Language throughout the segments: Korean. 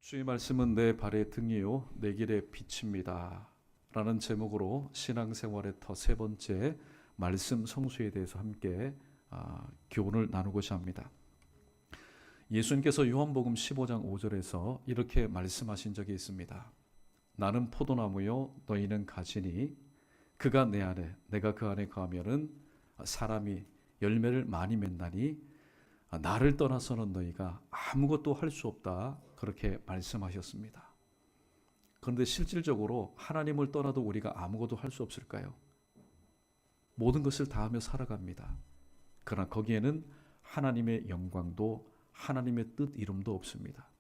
주의 말씀은 내 발의 등이요 내 길의 빛입니다 라는 제목으로 신앙생활의 더 세 번째 말씀 성수에 대해서 함께 교훈을 나누고자 합니다. 예수님께서 요한복음 15장 5절에서 이렇게 말씀하신 적이 있습니다. 나는 포도나무요 너희는 가지니 그가 내 안에 내가 그 안에 거하면은 사람이 열매를 많이 맺나니 나를 떠나서는 너희가 아무것도 할 수 없다, 그렇게 말씀하셨습니다. 그런데 실질적으로 하나님을 떠나도 우리가 아무것도 할 수 없을까요? 모든 것을 다하며 살아갑니다. 그러나 거기에는 하나님의 영광도 하나님의 뜻 이름도 없습니다.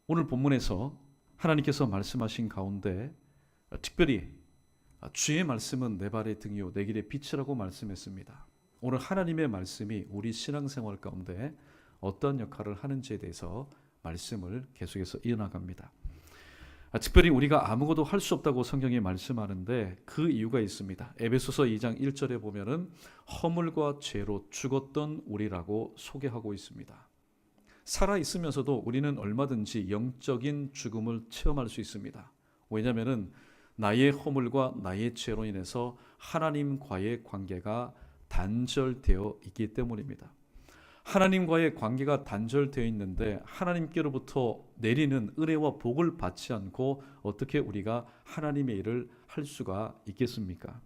오늘 본문에서 하나님께서 말씀하신 가운데 특별히 주의 말씀은 내 발의 등이요 내 길의 빛이라고 말씀했습니다. 오늘 하나님의 말씀이 우리 신앙생활 가운데 어떤 역할을 하는지에 대해서 말씀을 계속해서 이어나갑니다. 특별히 우리가 아무것도 할 수 없다고 성경이 말씀하는데 그 이유가 있습니다. 에베소서 2장 1절에 보면은 허물과 죄로 죽었던 우리라고 소개하고 있습니다. 살아있으면서도 우리는 얼마든지 영적인 죽음을 체험할 수 있습니다. 왜냐하면 나의 허물과 나의 죄로 인해서 하나님과의 관계가 단절되어 있기 때문입니다. 하나님과의 관계가 단절되어 있는데 하나님께로부터 내리는 은혜와 복을 받지 않고 어떻게 우리가 하나님의 일을 할 수가 있겠습니까?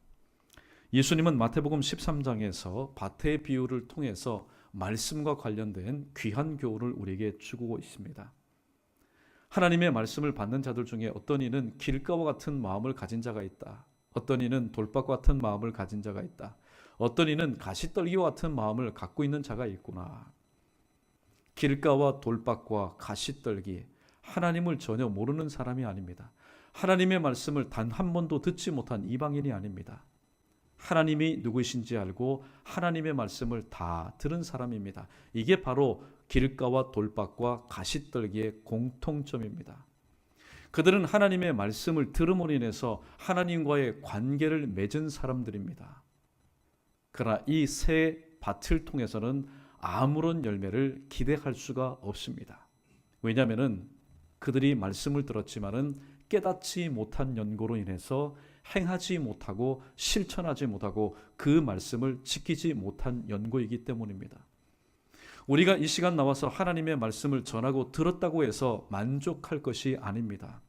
예수님은 마태복음 13장에서 밭의 비유를 통해서 말씀과 관련된 귀한 교훈을 우리에게 주고 있습니다. 하나님의 말씀을 받는 자들 중에 어떤 이는 길가와 같은 마음을 가진 자가 있다. 어떤 이는 돌밭과 같은 마음을 가진 자가 있다. 어떤 이는 가시떨기와 같은 마음을 갖고 있는 자가 있구나. 길가와 돌밭과 가시떨기, 하나님을 전혀 모르는 사람이 아닙니다. 하나님의 말씀을 단 한 번도 듣지 못한 이방인이 아닙니다. 하나님이 누구이신지 알고 하나님의 말씀을 다 들은 사람입니다. 이게 바로 길가와 돌밭과 가시떨기의 공통점입니다. 그들은 하나님의 말씀을 들음으로 인해서 하나님과의 관계를 맺은 사람들입니다. 그러나 이 새 밭을 통해서는 아무런 열매를 기대할 수가 없습니다. 왜냐하면 그들이 말씀을 들었지만은 깨닫지 못한 연고로 인해서 행하지 못하고 실천하지 못하고 그 말씀을 지키지 못한 연고이기 때문입니다. 우리가 이 시간 나와서 하나님의 말씀을 전하고 들었다고 해서 만족할 것이 아닙니다.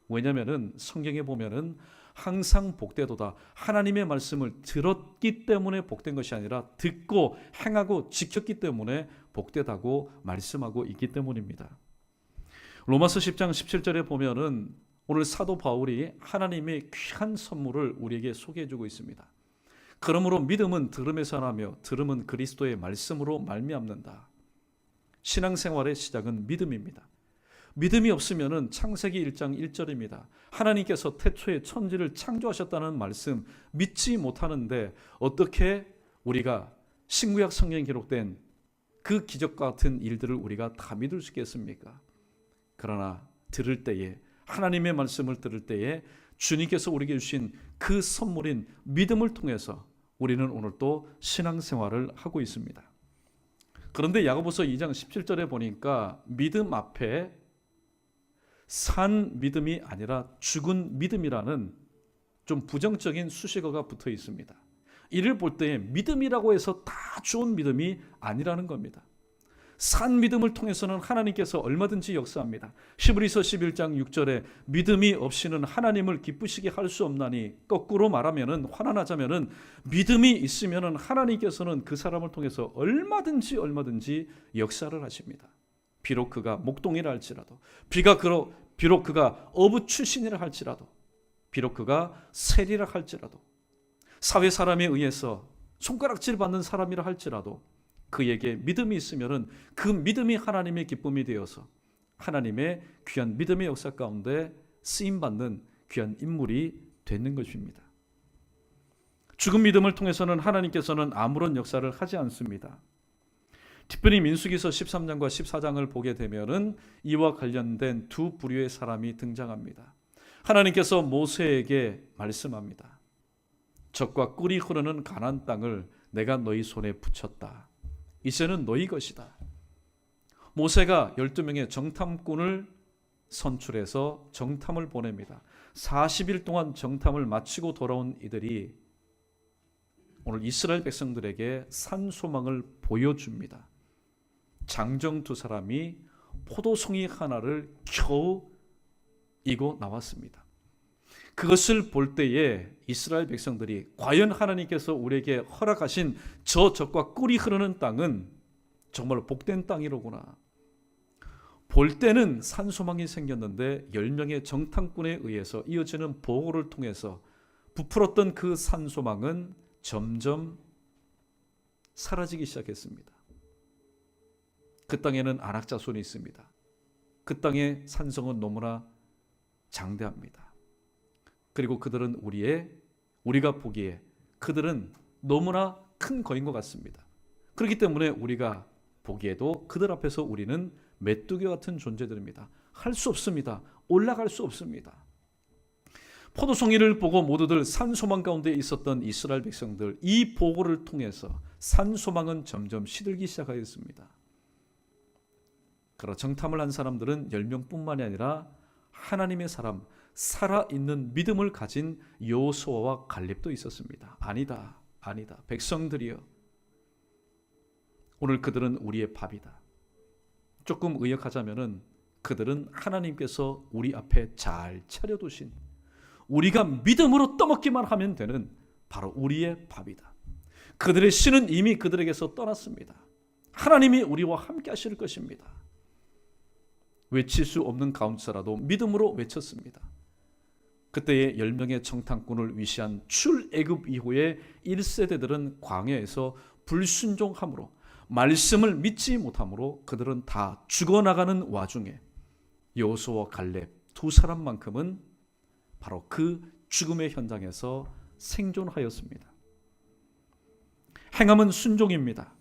왜냐하면 성경에 보면은 항상 복되도다. 하나님의 말씀을 들었기 때문에 복된 것이 아니라 듣고 행하고 지켰기 때문에 복되다고 말씀하고 있기 때문입니다. 로마서 10장 17절에 보면은 오늘 사도 바울이 하나님의 귀한 선물을 우리에게 소개해주고 있습니다. 그러므로 믿음은 들음에서 나며 들음은 그리스도의 말씀으로 말미암는다. 신앙생활의 시작은 믿음입니다. 믿음이 없으면 창세기 1장 1절입니다. 하나님께서 태초에 천지를 창조하셨다는 말씀 믿지 못하는데 어떻게 우리가 신구약 성경에 기록된 그 기적과 같은 일들을 우리가 다 믿을 수 있겠습니까? 그러나 들을 때에 하나님의 말씀을 들을 때에 주님께서 우리에게 주신 그 선물인 믿음을 통해서 우리는 오늘 또 신앙생활을 하고 있습니다. 그런데 야고보서 2장 17절에 보니까 믿음 앞에 산 믿음이 아니라 죽은 믿음이라는 좀 부정적인 수식어가 붙어 있습니다. 이를 볼 때 믿음이라고 해서 다 좋은 믿음이 아니라는 겁니다. 산 믿음을 통해서는 하나님께서 얼마든지 역사합니다. 히브리서 11장 6절에 믿음이 없이는 하나님을 기쁘시게 할 수 없나니, 거꾸로 말하면은 환환하자면은 믿음이 있으면은 하나님께서는 그 사람을 통해서 얼마든지 역사를 하십니다. 비록 그가 목동이라 할지라도, 비록 그가 어부 출신이라 할지라도, 비록 그가 세리라 할지라도, 사회 사람에 의해서 손가락질 받는 사람이라 할지라도 그에게 믿음이 있으면은 그 믿음이 하나님의 기쁨이 되어서 하나님의 귀한 믿음의 역사 가운데 쓰임받는 귀한 인물이 되는 것입니다. 죽은 믿음을 통해서는 하나님께서는 아무런 역사를 하지 않습니다. 특별히 민수기서 13장과 14장을 보게 되면은 이와 관련된 두 부류의 사람이 등장합니다. 하나님께서 모세에게 말씀합니다. 젖과 꿀이 흐르는 가나안 땅을 내가 너희 손에 붙였다. 이제는 너희 것이다. 모세가 12명의 정탐꾼을 선출해서 정탐을 보냅니다. 40일 동안 정탐을 마치고 돌아온 이들이 오늘 이스라엘 백성들에게 산소망을 보여줍니다. 장정 두 사람이 포도송이 하나를 겨우 이고 나왔습니다. 그것을 볼 때에 이스라엘 백성들이 과연 하나님께서 우리에게 허락하신 저 젖과 꿀이 흐르는 땅은 정말 복된 땅이로구나. 볼 때는 산소망이 생겼는데 10명의 정탐꾼에 의해서 이어지는 보고를 통해서 부풀었던 그 산소망은 점점 사라지기 시작했습니다. 그 땅에는 안악자손이 있습니다. 그 땅의 산성은 너무나 장대합니다. 그리고 그들은 우리가 보기에 그들은 너무나 큰 거인 것 같습니다. 그렇기 때문에 우리가 보기에도 그들 앞에서 우리는 메뚜기 같은 존재들입니다. 할 수 없습니다. 올라갈 수 없습니다. 포도송이를 보고 모두들 산소망 가운데 있었던 이스라엘 백성들, 이 보고를 통해서 산소망은 점점 시들기 시작하였습니다. 그러나 정탐을 한 사람들은 10명뿐만이 아니라 하나님의 사람, 살아있는 믿음을 가진 여호수아와 갈렙도 있었습니다. 아니다. 백성들이여, 오늘 그들은 우리의 밥이다. 조금 의역하자면은 그들은 하나님께서 우리 앞에 잘 차려두신, 우리가 믿음으로 떠먹기만 하면 되는 바로 우리의 밥이다. 그들의 신은 이미 그들에게서 떠났습니다. 하나님이 우리와 함께 하실 것입니다. 외칠 수 없는 가운데서라도 믿음으로 외쳤습니다. 그때의 10명의 정탐꾼을 위시한 출애굽 이후의 1세대들은 광야에서 불순종함으로, 말씀을 믿지 못함으로 그들은 다 죽어나가는 와중에 여호수아와 갈렙 두 사람만큼은 바로 그 죽음의 현장에서 생존하였습니다. 행함은 순종입니다.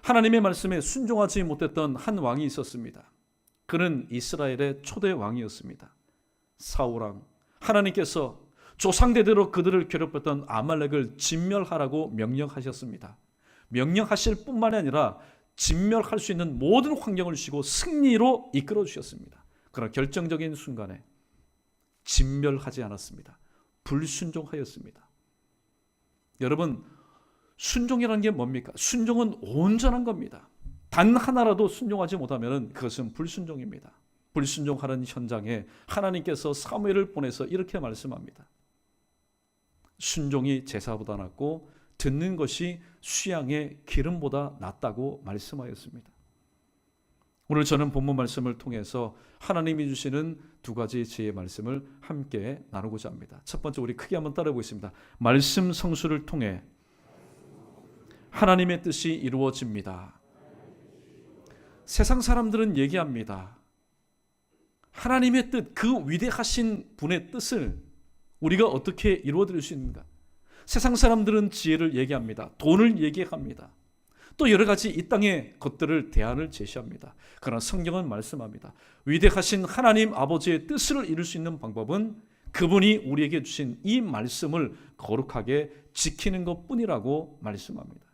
하나님의 말씀에 순종하지 못했던 한 왕이 있었습니다. 그는 이스라엘의 초대 왕이었습니다. 사울왕. 하나님께서 조상대대로 그들을 괴롭혔던 아말렉을 진멸하라고 명령하셨습니다. 명령하실 뿐만이 아니라 진멸할 수 있는 모든 환경을 주시고 승리로 이끌어 주셨습니다. 그러나 결정적인 순간에 진멸하지 않았습니다. 불순종하였습니다. 여러분, 순종이라는 게 뭡니까? 순종은 온전한 겁니다. 단 하나라도 순종하지 못하면 그것은 불순종입니다. 불순종하는 현장에 하나님께서 사무엘을 보내서 이렇게 말씀합니다. 순종이 제사보다 낫고 듣는 것이 수양의 기름보다 낫다고 말씀하였습니다. 오늘 저는 본문 말씀을 통해서 하나님이 주시는 두 가지 지혜의 말씀을 함께 나누고자 합니다. 첫 번째, 우리 크게 한번 따라 보겠습니다. 말씀 성수를 통해 하나님의 뜻이 이루어집니다. 세상 사람들은 얘기합니다. 하나님의 뜻, 그 위대하신 분의 뜻을 우리가 어떻게 이루어드릴 수 있는가? 세상 사람들은 지혜를 얘기합니다. 돈을 얘기합니다. 또 여러 가지 이 땅의 것들을 대안을 제시합니다. 그러나 성경은 말씀합니다. 위대하신 하나님 아버지의 뜻을 이룰 수 있는 방법은 그분이 우리에게 주신 이 말씀을 거룩하게 지키는 것뿐이라고 말씀합니다.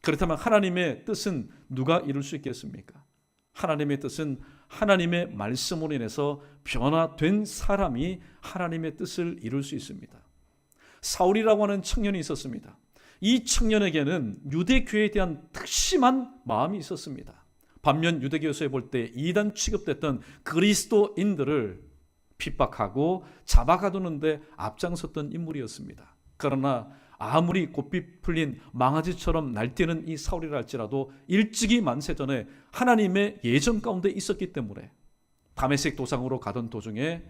그렇다면 하나님의 뜻은 누가 이룰 수 있겠습니까? 하나님의 뜻은 하나님의 말씀으로 인해서 변화된 사람이 하나님의 뜻을 이룰 수 있습니다. 사울이라고 하는 청년이 있었습니다. 이 청년에게는 유대교에 대한 특심한 마음이 있었습니다. 반면 유대교에서 볼 때 이단 취급됐던 그리스도인들을 핍박하고 잡아가두는데 앞장섰던 인물이었습니다. 그러나 아무리 곱비 풀린 망아지처럼 날뛰는 이 사울이라 할지라도 일찍이 만세전에 하나님의 예정 가운데 있었기 때문에 다메섹 도상으로 가던 도중에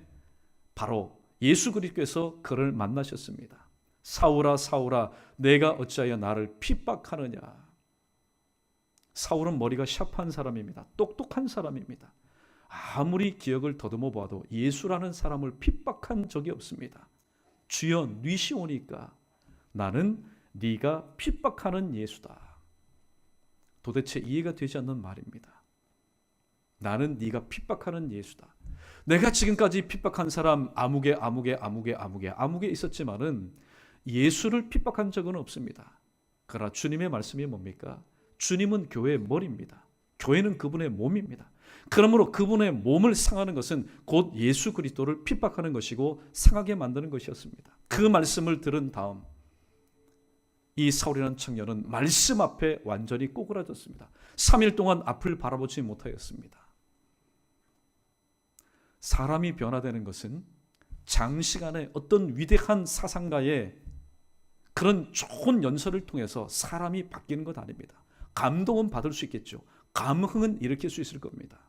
바로 예수 그리스도께서 그를 만나셨습니다. 사울아 사울아 내가 어찌하여 나를 핍박하느냐. 사울은 머리가 샤프한 사람입니다. 똑똑한 사람입니다. 아무리 기억을 더듬어 봐도 예수라는 사람을 핍박한 적이 없습니다. 주여 뉘시오니까 나는 네가 핍박하는 예수다. 도대체 이해가 되지 않는 말입니다. 나는 네가 핍박하는 예수다. 내가 지금까지 핍박한 사람 아무개 있었지만은 예수를 핍박한 적은 없습니다. 그러나 주님의 말씀이 뭡니까? 주님은 교회의 머리입니다. 교회는 그분의 몸입니다. 그러므로 그분의 몸을 상하는 것은 곧 예수 그리스도를 핍박하는 것이고 상하게 만드는 것이었습니다. 그 말씀을 들은 다음 이 사울이라는 청년은 말씀 앞에 완전히 꼬그라졌습니다. 3일 동안 앞을 바라보지 못하였습니다. 사람이 변화되는 것은 장시간의 어떤 위대한 사상가의 그런 좋은 연설을 통해서 사람이 바뀌는 것 아닙니다. 감동은 받을 수 있겠죠. 감흥은 일으킬 수 있을 겁니다.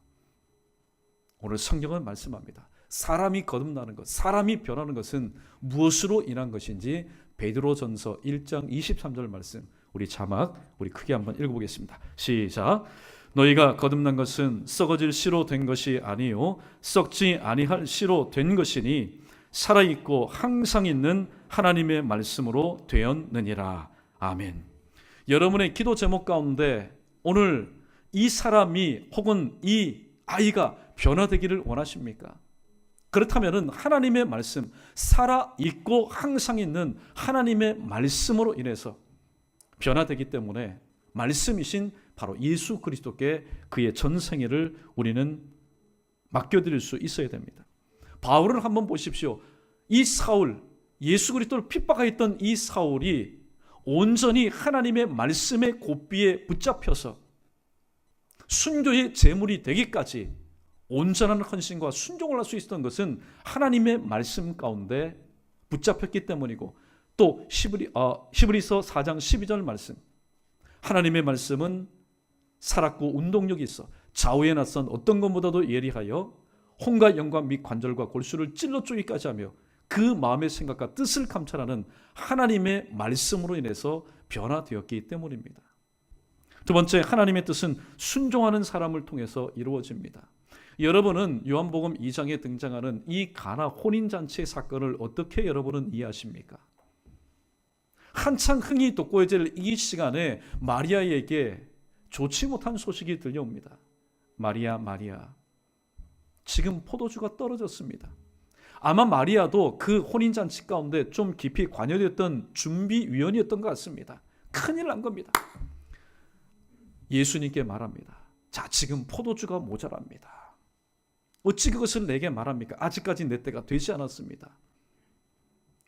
오늘 성경은 말씀합니다. 사람이 거듭나는 것, 사람이 변하는 것은 무엇으로 인한 것인지 베드로전서 1장 23절 말씀, 우리 자막 우리 크게 한번 읽어보겠습니다. 시작. 너희가 거듭난 것은 썩어질 씨로 된 것이 아니요 썩지 아니할 씨로 된 것이니 살아있고 항상 있는 하나님의 말씀으로 되었느니라. 아멘. 여러분의 기도 제목 가운데 오늘 이 사람이 혹은 이 아이가 변화되기를 원하십니까? 그렇다면 하나님의 말씀, 살아있고 항상 있는 하나님의 말씀으로 인해서 변화되기 때문에 말씀이신 바로 예수 그리스도께 그의 전생애를 우리는 맡겨드릴 수 있어야 됩니다. 바울을 한번 보십시오. 이 사울, 예수 그리스도를 핍박하였던 이 사울이 온전히 하나님의 말씀의 고삐에 붙잡혀서 순교의 제물이 되기까지 온전한 헌신과 순종을 할 수 있었던 것은 하나님의 말씀 가운데 붙잡혔기 때문이고, 또 히브리서 4장 12절 말씀, 하나님의 말씀은 살았고 운동력이 있어 좌우에 낯선 어떤 것보다도 예리하여 혼과 영과 및 관절과 골수를 찔러 쪼기까지 하며 그 마음의 생각과 뜻을 감찰하는 하나님의 말씀으로 인해서 변화되었기 때문입니다. 두 번째, 하나님의 뜻은 순종하는 사람을 통해서 이루어집니다. 여러분은 요한복음 2장에 등장하는 이 가나 혼인잔치의 사건을 어떻게 여러분은 이해하십니까? 한창 흥이 돋보여질 이 시간에 마리아에게 좋지 못한 소식이 들려옵니다. 마리아, 마리아, 지금 포도주가 떨어졌습니다. 아마 마리아도 그 혼인잔치 가운데 좀 깊이 관여됐던 준비위원이었던 것 같습니다. 큰일 난 겁니다. 예수님께 말합니다. 자, 지금 포도주가 모자랍니다. 어찌 그것을 내게 말합니까? 아직까지 내 때가 되지 않았습니다.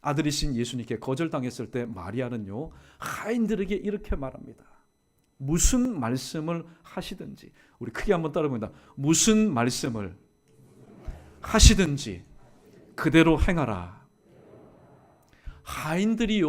아들이신 예수님께 거절당했을 때 마리아는요, 하인들에게 이렇게 말합니다. 무슨 말씀을 하시든지, 우리 크게 한번 따라봅니다. 무슨 말씀을 하시든지 그대로 행하라. 하인들이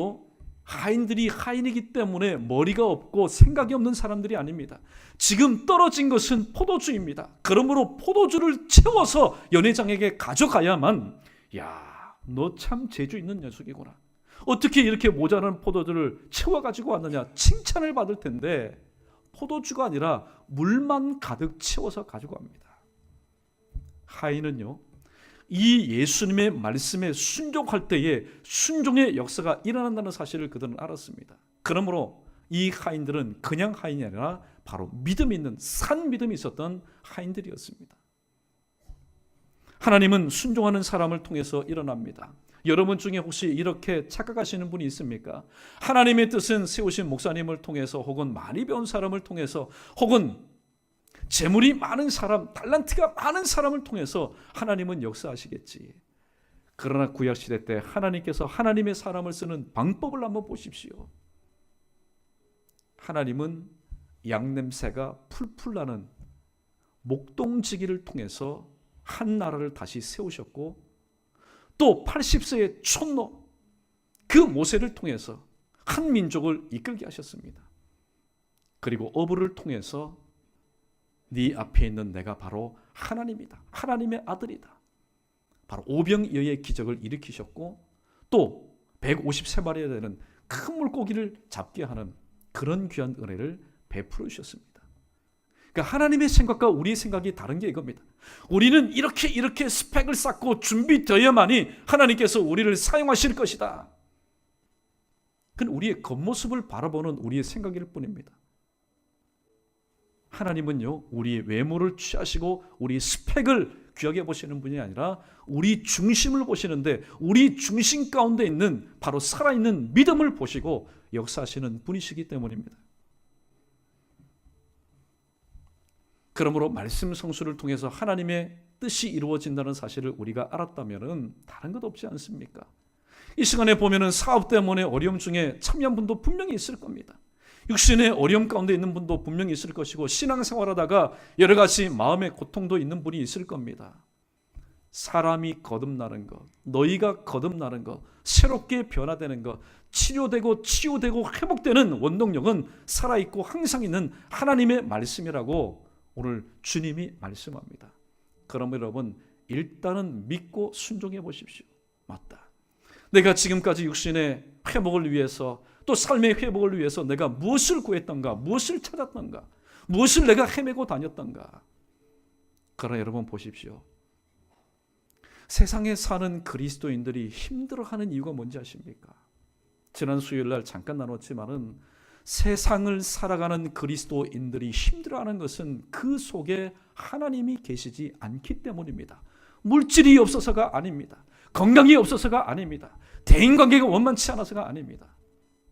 하인이기 때문에 머리가 없고 생각이 없는 사람들이 아닙니다. 지금 떨어진 것은 포도주입니다. 그러므로 포도주를 채워서 연회장에게 가져가야만, 야, 너 참 재주 있는 녀석이구나. 어떻게 이렇게 모자란 포도주를 채워가지고 왔느냐, 칭찬을 받을 텐데 포도주가 아니라 물만 가득 채워서 가지고 갑니다. 하인은요, 이 예수님의 말씀에 순종할 때에 순종의 역사가 일어난다는 사실을 그들은 알았습니다. 그러므로 이 하인들은 그냥 하인이 아니라 바로 믿음이 있는 산 믿음이 있었던 하인들이었습니다. 하나님은 순종하는 사람을 통해서 일어납니다. 여러분 중에 혹시 이렇게 착각하시는 분이 있습니까? 하나님의 뜻은 세우신 목사님을 통해서, 혹은 많이 배운 사람을 통해서, 혹은 재물이 많은 사람, 달란트가 많은 사람을 통해서 하나님은 역사하시겠지. 그러나 구약시대 때 하나님께서 하나님의 사람을 쓰는 방법을 한번 보십시오. 하나님은 양냄새가 풀풀 나는 목동지기를 통해서 한 나라를 다시 세우셨고, 또 80세의 촌노 그 모세를 통해서 한 민족을 이끌게 하셨습니다. 그리고 어부를 통해서 네 앞에 있는 내가 바로 하나님이다, 하나님의 아들이다, 바로 오병이어의 기적을 일으키셨고, 또 153마리에 되는 큰 물고기를 잡게 하는 그런 귀한 은혜를 베풀어 주셨습니다. 그러니까 하나님의 생각과 우리의 생각이 다른 게 이겁니다. 우리는 이렇게 스펙을 쌓고 준비되어야만이 하나님께서 우리를 사용하실 것이다. 그건 우리의 겉모습을 바라보는 우리의 생각일 뿐입니다. 하나님은요, 우리의 외모를 취하시고 우리 스펙을 귀하게 보시는 분이 아니라 우리 중심을 보시는데, 우리 중심 가운데 있는 바로 살아있는 믿음을 보시고 역사하시는 분이시기 때문입니다. 그러므로 말씀 성수를 통해서 하나님의 뜻이 이루어진다는 사실을 우리가 알았다면 다른 것 없지 않습니까? 이 시간에 보면은 사업 때문에 어려움 중에 참여한 분도 분명히 있을 겁니다. 육신의 어려움 가운데 있는 분도 분명히 있을 것이고, 신앙생활하다가 여러 가지 마음의 고통도 있는 분이 있을 겁니다. 사람이 거듭나는 것, 너희가 거듭나는 것, 새롭게 변화되는 것, 치료되고 치유되고 회복되는 원동력은 살아있고 항상 있는 하나님의 말씀이라고 오늘 주님이 말씀합니다. 그럼 여러분, 일단은 믿고 순종해 보십시오. 맞다, 내가 지금까지 육신의 회복을 위해서, 또 삶의 회복을 위해서 내가 무엇을 구했던가, 무엇을 찾았던가, 무엇을 내가 헤매고 다녔던가. 그러나 여러분 보십시오, 세상에 사는 그리스도인들이 힘들어하는 이유가 뭔지 아십니까? 지난 수요일 날 잠깐 나눴지만은 세상을 살아가는 그리스도인들이 힘들어하는 것은 그 속에 하나님이 계시지 않기 때문입니다. 물질이 없어서가 아닙니다. 건강이 없어서가 아닙니다. 대인관계가 원만치 않아서가 아닙니다.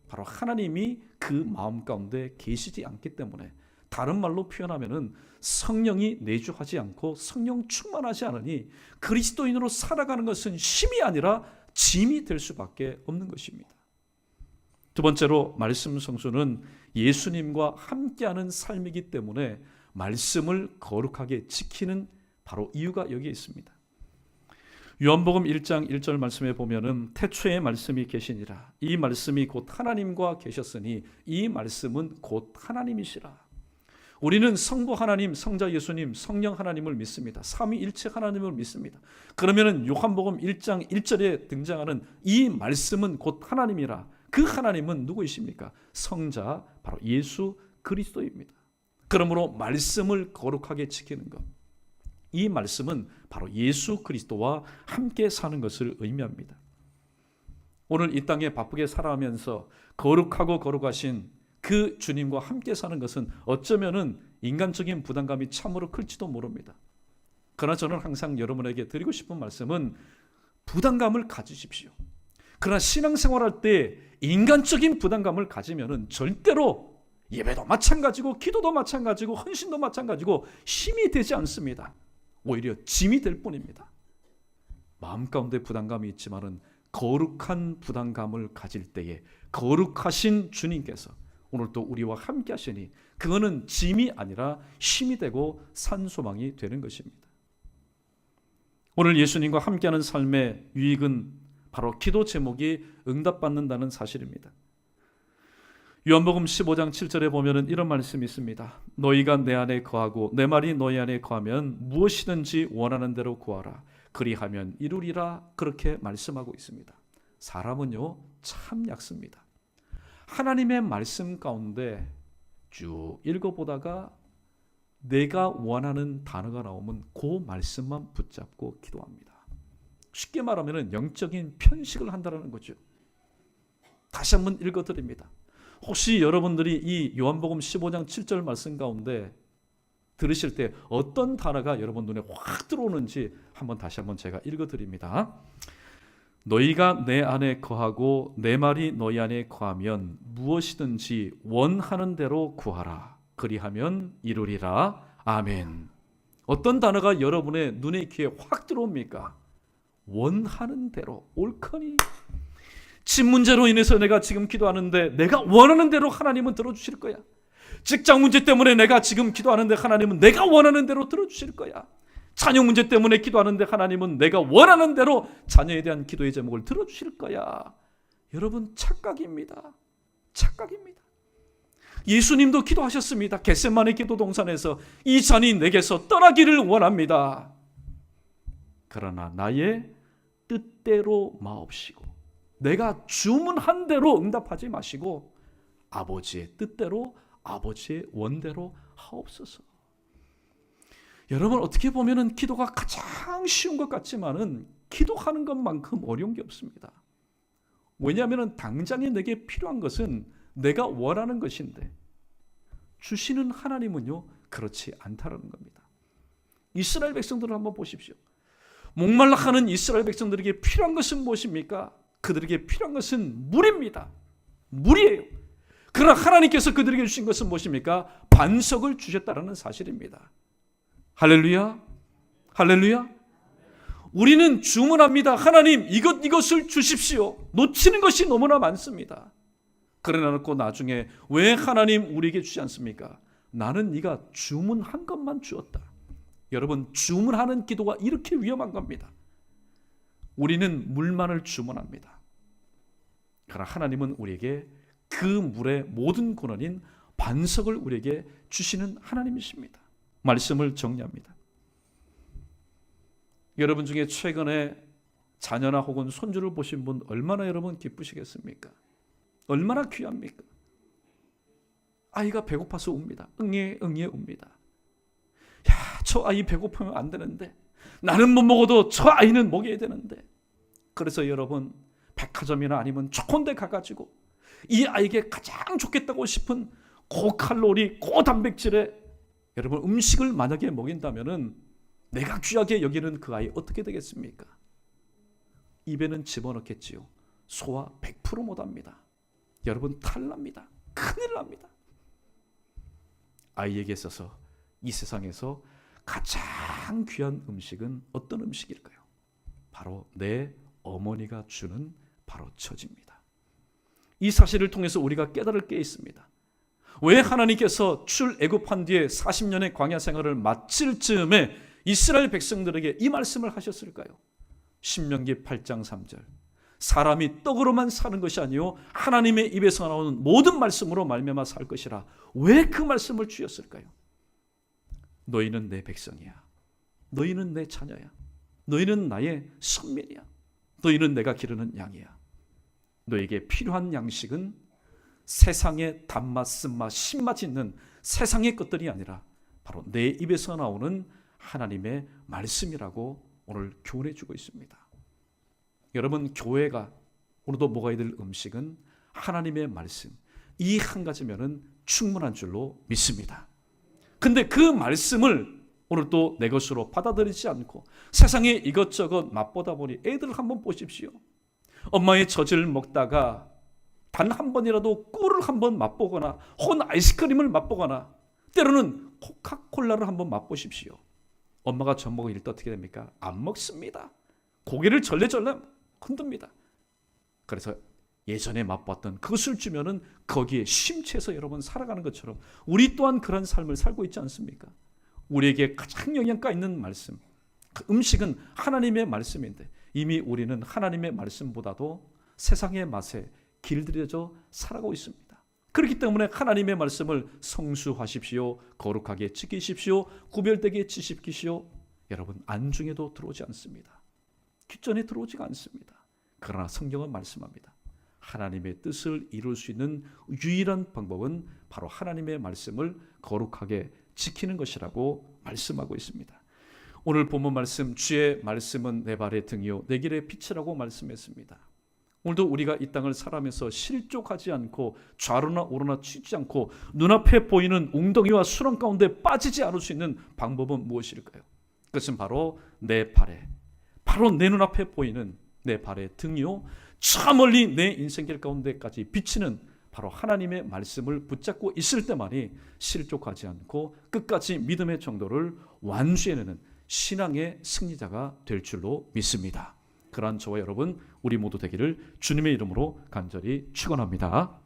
바로 하나님이 그 마음 가운데 계시지 않기 때문에, 다른 말로 표현하면은 성령이 내주하지 않고 성령 충만하지 않으니 그리스도인으로 살아가는 것은 힘이 아니라 짐이 될 수밖에 없는 것입니다. 두 번째로, 말씀 성수는 예수님과 함께하는 삶이기 때문에 말씀을 거룩하게 지키는 바로 이유가 여기에 있습니다. 요한복음 1장 1절 말씀에 보면은 태초에 말씀이 계시니라, 이 말씀이 곧 하나님과 계셨으니 이 말씀은 곧 하나님이시라. 우리는 성부 하나님, 성자 예수님, 성령 하나님을 믿습니다. 삼위일체 하나님을 믿습니다. 그러면은 요한복음 1장 1절에 등장하는 이 말씀은 곧 하나님이라, 그 하나님은 누구이십니까? 성자, 바로 예수 그리스도입니다. 그러므로 말씀을 거룩하게 지키는 것, 이 말씀은 바로 예수 그리스도와 함께 사는 것을 의미합니다. 오늘 이 땅에 바쁘게 살아가면서 거룩하고 거룩하신 그 주님과 함께 사는 것은 어쩌면은 인간적인 부담감이 참으로 클지도 모릅니다. 그러나 저는 항상 여러분에게 드리고 싶은 말씀은 부담감을 가지십시오. 그러나 신앙생활할 때 인간적인 부담감을 가지면은 절대로 예배도 마찬가지고 기도도 마찬가지고 헌신도 마찬가지고 힘이 되지 않습니다. 오히려 짐이 될 뿐입니다. 마음 가운데 부담감이 있지만은 거룩한 부담감을 가질 때에 거룩하신 주님께서 오늘 또 우리와 함께 하시니 그거는 짐이 아니라 힘이 되고 산소망이 되는 것입니다. 오늘 예수님과 함께하는 삶의 유익은 바로 기도 제목이 응답받는다는 사실입니다. 요한복음 15장 7절에 보면은 이런 말씀이 있습니다. 너희가 내 안에 거하고 내 말이 너희 안에 거하면 무엇이든지 원하는 대로 구하라. 그리하면 이루리라. 그렇게 말씀하고 있습니다. 사람은요 참 얕습니다. 하나님의 말씀 가운데 쭉 읽어보다가 내가 원하는 단어가 나오면 그 말씀만 붙잡고 기도합니다. 쉽게 말하면 영적인 편식을 한다는 거죠. 다시 한번 읽어드립니다. 혹시 여러분들이 이 요한복음 15장 7절 말씀 가운데 들으실 때 어떤 단어가 여러분 눈에 확 들어오는지 다시 한번 제가 읽어드립니다. 너희가 내 안에 거하고 내 말이 너희 안에 거하면 무엇이든지 원하는 대로 구하라. 그리하면 이루리라. 아멘. 어떤 단어가 여러분의 눈에 귀에 확 들어옵니까? 원하는 대로. 옳거니 집 문제로 인해서 내가 지금 기도하는데 내가 원하는 대로 하나님은 들어주실 거야. 직장 문제 때문에 내가 지금 기도하는데 하나님은 내가 원하는 대로 들어주실 거야. 자녀 문제 때문에 기도하는데 하나님은 내가 원하는 대로 자녀에 대한 기도의 제목을 들어주실 거야. 여러분 착각입니다. 착각입니다. 예수님도 기도하셨습니다. 겟세마네 기도 동산에서 이 잔이 내게서 떠나기를 원합니다. 그러나 나의 뜻대로 마옵시고 내가 주문한 대로 응답하지 마시고 아버지의 뜻대로 아버지의 원대로 하옵소서. 여러분 어떻게 보면은 기도가 가장 쉬운 것 같지만은 기도하는 것만큼 어려운 게 없습니다. 왜냐하면 당장에 내게 필요한 것은 내가 원하는 것인데 주시는 하나님은요 그렇지 않다라는 겁니다. 이스라엘 백성들을 한번 보십시오. 목말라하는 이스라엘 백성들에게 필요한 것은 무엇입니까? 그들에게 필요한 것은 물입니다. 물이에요. 그러나 하나님께서 그들에게 주신 것은 무엇입니까? 반석을 주셨다는 사실입니다. 할렐루야, 할렐루야. 우리는 주문합니다. 하나님, 이것을 주십시오. 놓치는 것이 너무나 많습니다. 그러나 놓고 나중에 왜 하나님 우리에게 주지 않습니까? 나는 네가 주문한 것만 주었다. 여러분, 주문하는 기도가 이렇게 위험한 겁니다. 우리는 물만을 주문합니다. 그러나 하나님은 우리에게 그 물의 모든 근원인 반석을 우리에게 주시는 하나님이십니다. 말씀을 정리합니다. 여러분 중에 최근에 자녀나 혹은 손주를 보신 분 얼마나 여러분 기쁘시겠습니까? 얼마나 귀합니까? 아이가 배고파서 웁니다. 응애 웁니다. 야, 저 아이 배고프면 안 되는데, 나는 못 먹어도 저 아이는 먹여야 되는데. 그래서 여러분, 백화점이나 아니면 좋은 데 가가지고 이 아이에게 가장 좋겠다고 싶은 고칼로리, 고단백질의 여러분 음식을 만약에 먹인다면은 내가 귀하게 여기는 그 아이 어떻게 되겠습니까? 입에는 집어넣겠지요. 소화 100% 못합니다. 여러분, 탈납니다. 큰일 납니다. 아이에게 있어서 이 세상에서 가장 귀한 음식은 어떤 음식일까요? 바로 내 어머니가 주는 바로 젖입니다. 이 사실을 통해서 우리가 깨달을 게 있습니다. 왜 하나님께서 출애굽한 뒤에 40년의 광야 생활을 마칠 즈음에 이스라엘 백성들에게 이 말씀을 하셨을까요? 신명기 8장 3절. 사람이 떡으로만 사는 것이 아니요 하나님의 입에서 나오는 모든 말씀으로 말미암아 살 것이라. 왜 그 말씀을 주셨을까요? 너희는 내 백성이야. 너희는 내 자녀야. 너희는 나의 선민이야. 너희는 내가 기르는 양이야. 너에게 필요한 양식은 세상의 단맛, 쓴맛, 신맛이 있는 세상의 것들이 아니라 바로 내 입에서 나오는 하나님의 말씀이라고 오늘 교훈해 주고 있습니다. 여러분, 교회가 오늘도 먹어야 될 음식은 하나님의 말씀, 이 한 가지면은 충분한 줄로 믿습니다. 근데 그 말씀을 오늘 또 내 것으로 받아들이지 않고 세상에 이것저것 맛보다 보니, 애들 한번 보십시오. 엄마의 젖을 먹다가 단 한 번이라도 꿀을 한번 맛보거나 혹은 아이스크림을 맛보거나 때로는 코카콜라를 한번 맛보십시오. 엄마가 젖 먹을 때 어떻게 됩니까? 안 먹습니다. 고개를 절레절레 흔듭니다. 그래서 예전에 맛봤던 그것을 주면은 거기에 심취해서 여러분 살아가는 것처럼 우리 또한 그런 삶을 살고 있지 않습니까? 우리에게 가장 영양가 있는 말씀, 그 음식은 하나님의 말씀인데 이미 우리는 하나님의 말씀보다도 세상의 맛에 길들여져 살아가고 있습니다. 그렇기 때문에 하나님의 말씀을 성수하십시오. 거룩하게 지키십시오. 구별되게 지키십시오. 여러분, 안중에도 들어오지 않습니다. 귓전에 들어오지가 않습니다. 그러나 성경은 말씀합니다. 하나님의 뜻을 이룰 수 있는 유일한 방법은 바로 하나님의 말씀을 거룩하게 지키는 것이라고 말씀하고 있습니다. 오늘 본문 말씀, 주의 말씀은 내 발의 등이요 내 길의 빛이라고 말씀했습니다. 오늘도 우리가 이 땅을 살아가면서 실족하지 않고 좌로나 우로나 치지 않고 눈앞에 보이는 웅덩이와 수렁 가운데 빠지지 않을 수 있는 방법은 무엇일까요? 그것은 바로 내 발에, 바로 내 눈앞에 보이는 내 발의 등이요 저 멀리 내 인생길 가운데까지 비치는 바로 하나님의 말씀을 붙잡고 있을 때만이 실족하지 않고 끝까지 믿음의 정도를 완수해내는 신앙의 승리자가 될 줄로 믿습니다. 그러한 저와 여러분 우리 모두 되기를 주님의 이름으로 간절히 축원합니다.